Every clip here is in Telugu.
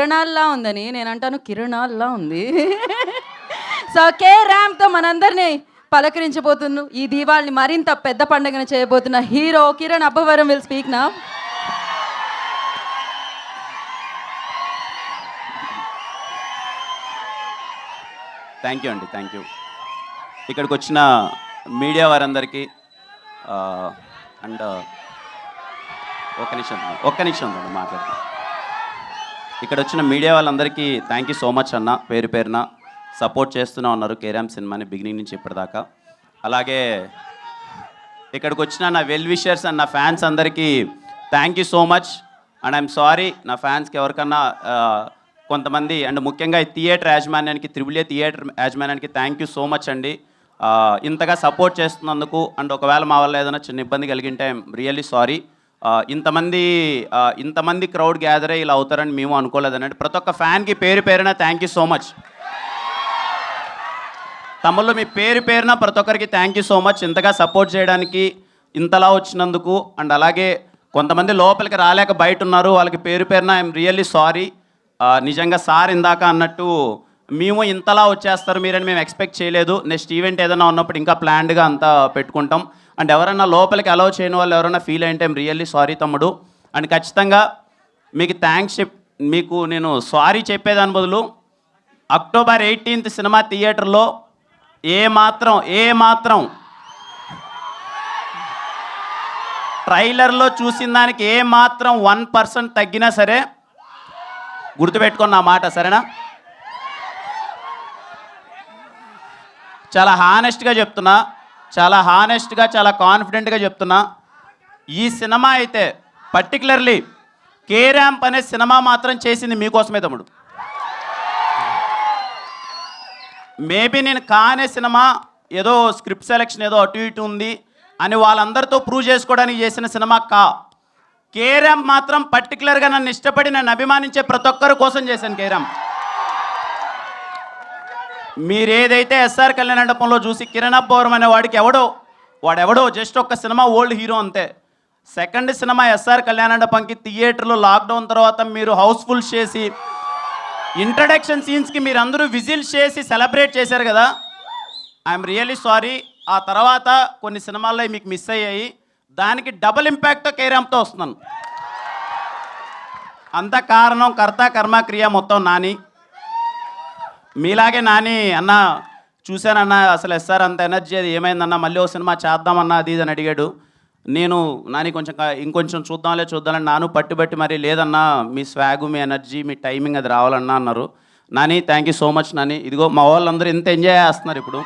కిరణాల్లా ఉందని నేను అంటాను, కిరణాల్లా ఉంది. సో కే ర్యాంప్తో మనందరినీ పలకరించబోతున్న ఈ దీవాళిని మరింత పెద్ద పండుగను చేయబోతున్న hero Kiran Abbavaram will speak now. Thank you అండి, థ్యాంక్ యూ. ఇక్కడికి వచ్చిన మీడియా వారందరికీ అండ్ ఒక్క నిమిషం మాట్లాడతాను. ఇక్కడ వచ్చిన మీడియా వాళ్ళందరికీ థ్యాంక్ యూ సో మచ్ అన్న, పేరు పేరున సపోర్ట్ చేస్తూనే ఉన్నారు కేరామ్ సినిమాని బిగినింగ్ నుంచి ఇప్పటిదాకా. అలాగే ఇక్కడికి వచ్చిన నా వెల్ విషర్స్ అండ్ నా ఫ్యాన్స్ అందరికీ thank you so much. And I'm sorry నా ఫ్యాన్స్కి ఎవరికన్నా కొంతమంది అండ్ ముఖ్యంగా ఈ థియేటర్ యాజమాన్యానికి, త్రిబుల్ ఏ థియేటర్ యాజమాన్యానికి థ్యాంక్ యూ సో మచ్ అండి. ఇంతగా సపోర్ట్ చేస్తున్నందుకు. అండ్ ఒకవేళ మా వల్ల ఏదైనా చిన్న ఇబ్బంది కలిగింటే ఐఎమ్ రియల్లీ సారీ. ఇంతమంది క్రౌడ్ గ్యాదర్ అయ్యి ఇలా అవుతారని మేము అనుకోలేదనండి. ప్రతి ఒక్క ఫ్యాన్కి పేరు పేరున థ్యాంక్ యూ సో మచ్. తమ్ముళ్ళు మీ పేరు పేరున ప్రతి ఒక్కరికి థ్యాంక్ యూ సో మచ్ ఇంతగా సపోర్ట్ చేయడానికి, ఇంతలా వచ్చినందుకు. అండ్ అలాగే కొంతమంది లోపలికి రాలేక బయట ఉన్నారు, వాళ్ళకి పేరు పేరున ఐఎమ్ రియల్లీ సారీ. నిజంగా సార్ ఇందాక అన్నట్టు మేము ఇంతలా వచ్చేస్తారు మీరని మేము ఎక్స్పెక్ట్ చేయలేదు. నెక్స్ట్ ఈవెంట్ ఏదైనా ఉన్నప్పుడు ఇంకా ప్లాన్డ్గా అంతా పెట్టుకుంటాం. అండ్ ఎవరైనా లోపలికి అలౌ చేయని వాళ్ళు ఎవరైనా ఫీల్ అయింటే ఐఎమ్ రియల్లీ సారీ తమ్ముడు. అండ్ ఖచ్చితంగా మీకు మీకు నేను సారీ చెప్పేదాని బదులు అక్టోబర్ 18th సినిమా థియేటర్లో ఏ మాత్రం ట్రైలర్లో చూసిన దానికి ఏ మాత్రం 1% తగ్గినా సరే గుర్తుపెట్టుకున్న నా మాట, సరేనా? చాలా హానెస్ట్గా చెప్తున్నా, చాలా కాన్ఫిడెంట్గా చెప్తున్నా. ఈ సినిమా అయితే పర్టికులర్లీ కే ర్యాంప్ అనే సినిమా మాత్రం చేసింది మీకోసమే తమ్ముడు. మేబీ నేను కానే సినిమా ఏదో స్క్రిప్ట్ సెలెక్షన్ ఏదో అటు ఇటు ఉంది అని వాళ్ళందరితో ప్రూవ్ చేసుకోవడానికి చేసిన సినిమా కే ర్యాంప్ మాత్రం పర్టికులర్గా నన్ను ఇష్టపడి నన్ను అభిమానించే ప్రతి ఒక్కరి కోసం చేశాను కే ర్యాంప్. మీరు ఏదైతే ఎస్ఆర్ కళ్యాణ మండపంలో చూసి కిరణ్ అబ్బవరం అనే వాడెవడో జస్ట్ ఒక్క సినిమా ఓల్డ్ హీరో అంతే. సెకండ్ సినిమా ఎస్ఆర్ కళ్యాణ మండపంకి థియేటర్లో లాక్డౌన్ తర్వాత మీరు హౌస్ఫుల్ చేసి ఇంట్రడక్షన్ సీన్స్కి మీరు అందరూ విజిల్స్ చేసి సెలబ్రేట్ చేశారు కదా, ఐఎమ్ రియల్లీ సారీ. ఆ తర్వాత కొన్ని సినిమాల్లో మీకు మిస్ అయ్యాయి, దానికి డబుల్ ఇంపాక్ట్తో కే ర్యాంప్తో వస్తున్నాను. అంత కారణం కర్త కర్మ క్రియ మొత్తం నాని. మీలాగే నాని అన్న చూశానన్న అసలు ఎస్ఆర్ అంత ఎనర్జీ అది ఏమైందన్న, మళ్ళీ ఓ సినిమా చేద్దామన్నా అది ఇది అని అడిగాడు. నేను నాని ఇంకొంచెం చూద్దామని నాను పట్టుబట్టి మరి లేదన్నా మీ స్వాగు, మీ ఎనర్జీ, మీ టైమింగ్ అది రావాలన్నా అన్నారు. Nani thank you so much Nani. ఇదిగో మా వాళ్ళందరూ ఎంత ఎంజాయ్ చేస్తున్నారు ఇప్పుడు,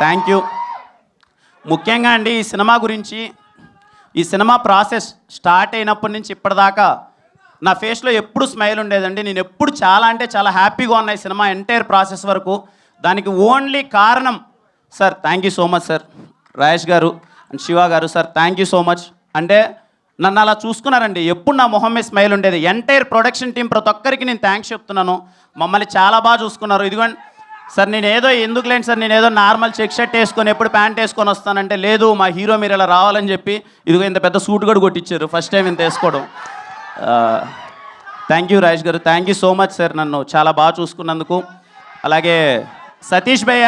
థ్యాంక్ యూ. ముఖ్యంగా అండి ఈ సినిమా గురించి, ఈ సినిమా ప్రాసెస్ స్టార్ట్ అయినప్పటి నుంచి ఇప్పటిదాకా నా ఫేస్లో ఎప్పుడు స్మైల్ ఉండేదండి. నేను ఎప్పుడు చాలా హ్యాపీగా ఉన్నాయి సినిమా ఎంటైర్ ప్రాసెస్ వరకు. దానికి ఓన్లీ కారణం sir, thank you so much sir, Rajesh గారు అండ్ శివ గారు sir, thank you so much. అంటే నన్ను అలా చూసుకున్నారండి, ఎప్పుడు నా మొహం మీద స్మైల్ ఉండేది. ఎంటైర్ ప్రొడక్షన్ టీం ప్రతి ఒక్కరికి నేను థ్యాంక్స్ చెప్తున్నాను, మమ్మల్ని చాలా బాగా చూసుకున్నారు. ఇదిగోండి సార్, ఎందుకులేండి సార్, నేను ఏదో నార్మల్ చెక్ షర్ట్ వేసుకొని ఎప్పుడు ప్యాంట్ వేసుకొని వస్తానంటే, లేదు మా హీరో మీరు ఇలా రావాలని చెప్పి ఇదిగో ఇంత పెద్ద సూట్ కూడా కొట్టించారు ఫస్ట్ టైం ఇంత వేసుకోవడం. థ్యాంక్ యూ రాజేష్ గారు, thank you so much sir, నన్ను చాలా బాగా చూసుకున్నందుకు. అలాగే సతీష్ భయ్య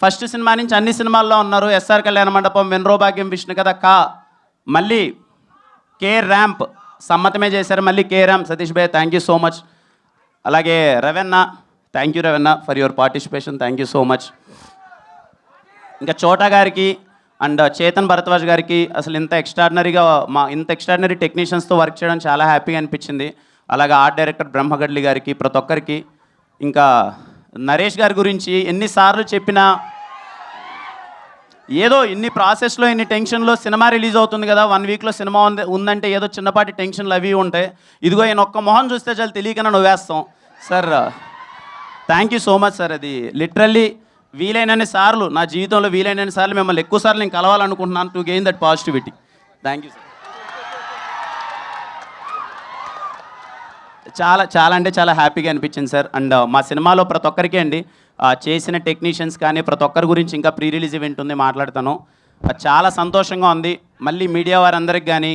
ఫస్ట్ సినిమా నుంచి అన్ని సినిమాల్లో ఉన్నారు. ఎస్ఆర్ కళ్యాణ మండపం, వెన్రో భాగ్యం, విష్ణు కథ, మళ్ళీ కే ర్యాంప్ సమ్మతమే చేశారు, మళ్ళీ కే ర్యాంప్. సతీష్ భయ్య థ్యాంక్ యూ సో మచ్. అలాగే Ravenna, thank you Ravenna for your participation, thank you so much. ఇంకా చోటా గారికి అండ్ చేతన్ భరద్వాజ్ గారికి అసలు ఇంత ఎక్స్ట్రాడినరీ టెక్నీషియన్స్తో వర్క్ చేయడం చాలా హ్యాపీగా అనిపించింది. అలాగే ఆర్ట్ డైరెక్టర్ బ్రహ్మగడ్లి గారికి, ప్రతి ఒక్కరికి. ఇంకా నరేష్ గారి గురించి ఎన్నిసార్లు చెప్పినా, ఏదో ఇన్ని ప్రాసెస్లో ఇన్ని టెన్షన్లో సినిమా రిలీజ్ అవుతుంది కదా, 1 వీక్లో సినిమా ఉందంటే ఏదో చిన్నపాటి టెన్షన్లు అవి ఉంటాయి. ఇదిగో ఈయన ఒక్క మొహం చూస్తే చాలా తెలియకనే నవ్వేస్తాం sir. Thank you so much sir. అది లిటరల్లీ వీలైనన్ని సార్లు నా జీవితంలో వీలైనన్ని సార్లు మిమ్మల్ని ఎక్కువ సార్లు నేను కలవాలనుకుంటున్నాను to gain that positivity. Thank you sir. చాలా హ్యాపీగా అనిపించింది సార్. అండ్ మా సినిమాలో ప్రతి ఒక్కరికి అండి చేసిన టెక్నీషియన్స్ కానీ ప్రతి ఒక్కరి గురించి ఇంకా ప్రీ రిలీజ్ ఈవెంట్ ఉంది, మాట్లాడతాను. చాలా సంతోషంగా ఉంది. మళ్ళీ మీడియా వారందరికి కానీ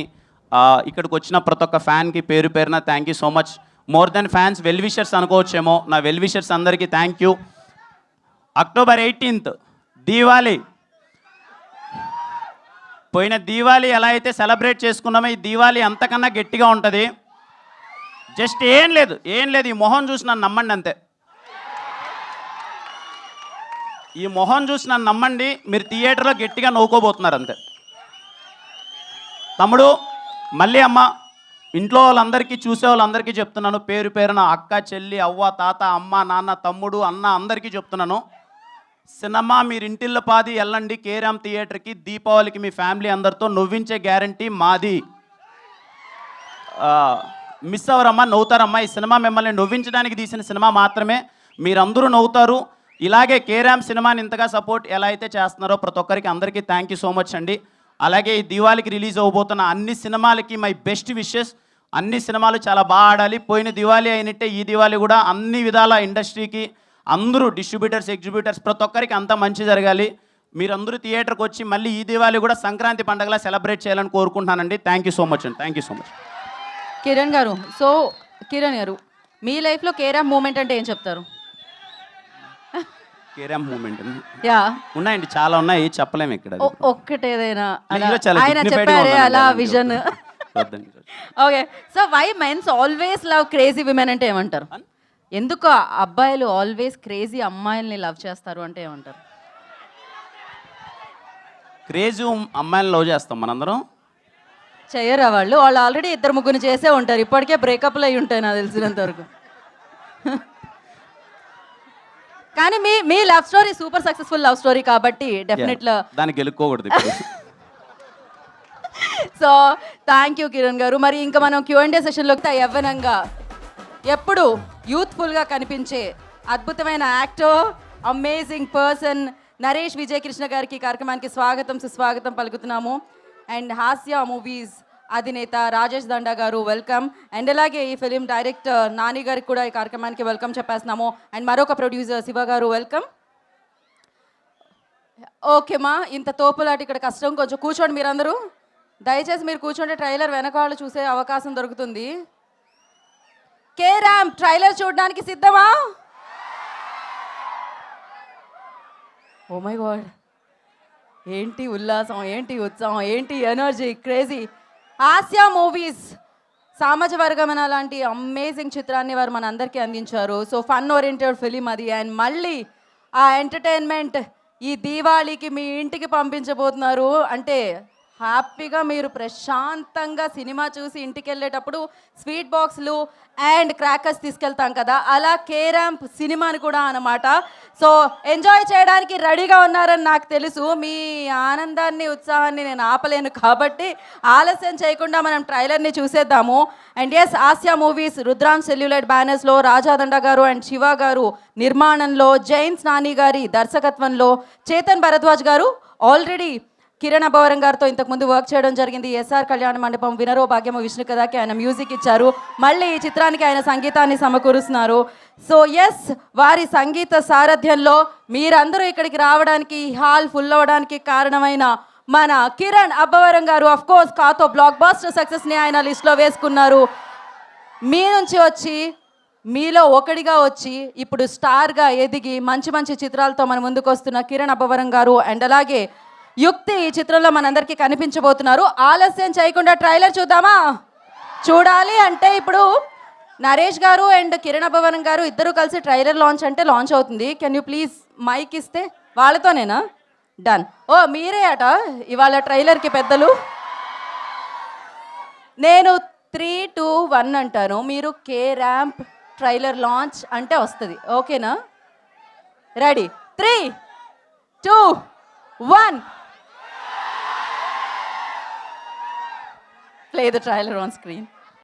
ఇక్కడికి వచ్చిన ప్రతి ఒక్క ఫ్యాన్కి పేరు పేరున thank you so much. More than fans well wishers అనుకోవచ్చేమో. నా వెల్ విషర్స్ అందరికీ thank you. October 18th Diwali. పోయిన దీవాలి ఎలా అయితే సెలబ్రేట్ చేసుకున్నామో ఈ దీవాలి అంతకన్నా గట్టిగా ఉంటుంది. జస్ట్ ఏం లేదు ఈ మొహం చూసి నన్ను నమ్మండి అంతే. ఈ మొహం చూసి నన్ను నమ్మండి, మీరు థియేటర్లో గట్టిగా నవ్వుకోబోతున్నారు అంతే. తమ్ముడు మళ్ళీ అమ్మ, ఇంట్లో వాళ్ళందరికీ చూసే వాళ్ళందరికీ చెప్తున్నాను, పేరు పేరున అక్క, చెల్లి, అవ్వ, తాత, అమ్మ, నాన్న, తమ్ముడు, అన్న అందరికీ చెప్తున్నాను, సినిమా మీరు ఇంటిల్లో పాది వెళ్ళండి కేరామ్ థియేటర్కి. దీపావళికి మీ ఫ్యామిలీ అందరితో నవ్వించే గ్యారంటీ మాది. మిస్ అవ్వరమ్మా, నవ్వుతారమ్మా. ఈ సినిమా మిమ్మల్ని నవ్వించడానికి తీసిన సినిమా మాత్రమే. మీరందరూ నవ్వుతారు. ఇలాగే కేరామ్ సినిమాని ఇంతగా సపోర్ట్ ఎలా అయితే చేస్తున్నారో ప్రతి ఒక్కరికి అందరికీ థ్యాంక్ యూ సో మచ్ అండి. అలాగే ఈ దివాళికి రిలీజ్ అవ్వబోతున్న అన్ని సినిమాలకి మై బెస్ట్ విషెస్. అన్ని సినిమాలు చాలా బాగా ఆడాలి. పోయిన దివాళీ అయినట్టే ఈ దివాళీ కూడా అన్ని విధాల ఇండస్ట్రీకి అందరూ డిస్ట్రిబ్యూటర్స్, ఎగ్జిబ్యూటర్స్ ప్రతి ఒక్కరికి అంతా మంచి జరగాలి. మీరందరూ థియేటర్కి వచ్చి మళ్ళీ ఈ దివాళీ కూడా సంక్రాంతి పండుగలా సెలబ్రేట్ చేయాలని కోరుకుంటున్నానండి. థ్యాంక్ యూ సో మచ్ అండి. Thank you so much. Kiran గారు, సో కిరణ్ గారు మీ లైఫ్లో కేరామ్ మూమెంట్ అంటే ఏం చెప్తారు? కేరామ్ మూమెంట్ యా ఉన్నాయండి, చాలా ఉన్నాయి, చెప్పలేము ఇక్కడ. ఒక్కటేదైనా చాలా ఆయన dignified గా చెప్పారే ఉన్నాను అలా నేను. Vision. Okay, so why men always love crazy women అంటే ఏమంటారు? ఎందుకు అబ్బాయిలు ఆల్వేస్ క్రేజీ అమ్మాయిల్ని లవ్ చేస్తారు అంటే ఏమంటారు? క్రేజీ అమ్మాయిని లవ్ చేస్తాం మనందరం. చెయ్యరా వాళ్ళు ఆల్రెడీ 2-3 చేసే ఉంటారు. ఇప్పటికే బ్రేకప్లు అయి ఉంటాయి నాకు తెలిసినంత వరకు. కానీ మీ love story super successful love story కాబట్టి డెఫినెట్గా దాన్ని గెలుక్కోకూడదు. సో థ్యాంక్ యూ కిరణ్ గారు. మరి ఇంకా మనం Q&A సెషన్లోకి యవ్వనంగా ఎప్పుడు యూత్ఫుల్గా కనిపించే అద్భుతమైన actor, amazing person Naresh Vijay Krishna గారికి కార్యక్రమానికి స్వాగతం సుస్వాగతం పలుకుతున్నాము. అండ్ హాస్య మూవీస్ అధినేత రాజేష్ దండా గారు వెల్కమ్. అండ్ అలాగే ఈ ఫిలిం డైరెక్టర్ నాని గారికి కూడా ఈ కార్యక్రమానికి వెల్కమ్ చెప్పేస్తున్నాము. అండ్ మరొక ప్రొడ్యూసర్ శివ గారు వెల్కమ్. ఓకే మా, ఇంత తోపులాటి ఇక్కడ కష్టం, కొంచెం కూర్చోండి మీరందరూ. దయచేసి మీరు కూర్చోండి, ట్రైలర్ వెనకాల చూసే అవకాశం దొరుకుతుంది. కేరామ్ ట్రైలర్ చూడడానికి సిద్ధమా? ఓ మై గాడ్, ఏంటి ఉల్లాసం, ఏంటి ఉత్సాహం, ఏంటి ఎనర్జీ, క్రేజీ. హాస్య మూవీస్ సామాజిక వర్గమన లాంటి అమేజింగ్ చిత్రాన్ని వారు మన అందరికీ అందించారు. సో ఫన్ ఓరియంటెడ్ ఫిలిం అది. అండ్ మళ్ళీ ఆ ఎంటర్టైన్మెంట్ ఈ దీవాళీకి మీ ఇంటికి పంపించబోతున్నారు. అంటే హ్యాపీగా మీరు ప్రశాంతంగా సినిమా చూసి ఇంటికి వెళ్ళేటప్పుడు స్వీట్ బాక్స్లు అండ్ క్రాకర్స్ తీసుకెళ్తాం కదా, అలా కేరామ్ సినిమాని కూడా అన్నమాట. సో ఎంజాయ్ చేయడానికి రెడీగా ఉన్నారని నాకు తెలుసు. మీ ఆనందాన్ని, ఉత్సాహాన్ని నేను ఆపలేను కాబట్టి ఆలస్యం చేయకుండా మనం ట్రైలర్ని చూసేద్దాము. And yes, Asia movies Rudran సెల్యులైట్ బ్యానర్స్లో రాజాదండ గారు అండ్ శివ గారు నిర్మాణంలో, జైన్స్ నాని గారి దర్శకత్వంలో, చేతన్ భరద్వాజ్ గారు ఆల్రెడీ కిరణ్ అబ్బవరం గారితో ఇంతకుముందు వర్క్ చేయడం జరిగింది. ఎస్ఆర్ కళ్యాణ మండపం, వినరో భాగ్యము విష్ణు కథకి ఆయన మ్యూజిక్ ఇచ్చారు. మళ్ళీ ఈ చిత్రానికి ఆయన సంగీతాన్ని సమకూరుస్తున్నారు. సో ఎస్, వారి సంగీత సారథ్యంలో మీరందరూ ఇక్కడికి రావడానికి, హాల్ ఫుల్ అవ్వడానికి కారణమైన మన కిరణ్ అబ్బవరం గారు ఆఫ్ కోర్స్ కాతో బ్లాక్ బాస్టర్ సక్సెస్ని ఆయన లిస్ట్లో వేసుకున్నారు. మీ నుంచి వచ్చి, మీలో ఒకటిగా వచ్చి ఇప్పుడు స్టార్గా ఎదిగి మంచి మంచి చిత్రాలతో మన ముందుకు వస్తున్న కిరణ్ అబ్బవరం గారు అండ్ అలాగే యుక్తి ఈ చిత్రంలో మనందరికీ కనిపించబోతున్నారు. ఆలస్యం చేయకుండా ట్రైలర్ చూద్దామా? చూడాలి అంటే ఇప్పుడు నరేష్ గారు అండ్ కిరణ్ అబ్బవరం గారు ఇద్దరు కలిసి ట్రైలర్ లాంచ్ అంటే లాంచ్ అవుతుంది. కెన్ యూ ప్లీజ్ మైక్ ఇస్తే? వాళ్ళతోనేనా? డన్. ఓ మీరే అట ఇవాళ ట్రైలర్కి పెద్దలు. నేను 3, 2, 1 అంటాను, మీరు కేరామ్ ట్రైలర్ లాంచ్ అంటే వస్తుంది. ఓకేనా? Ready? 3, 2, 1. Play the trailer on screen.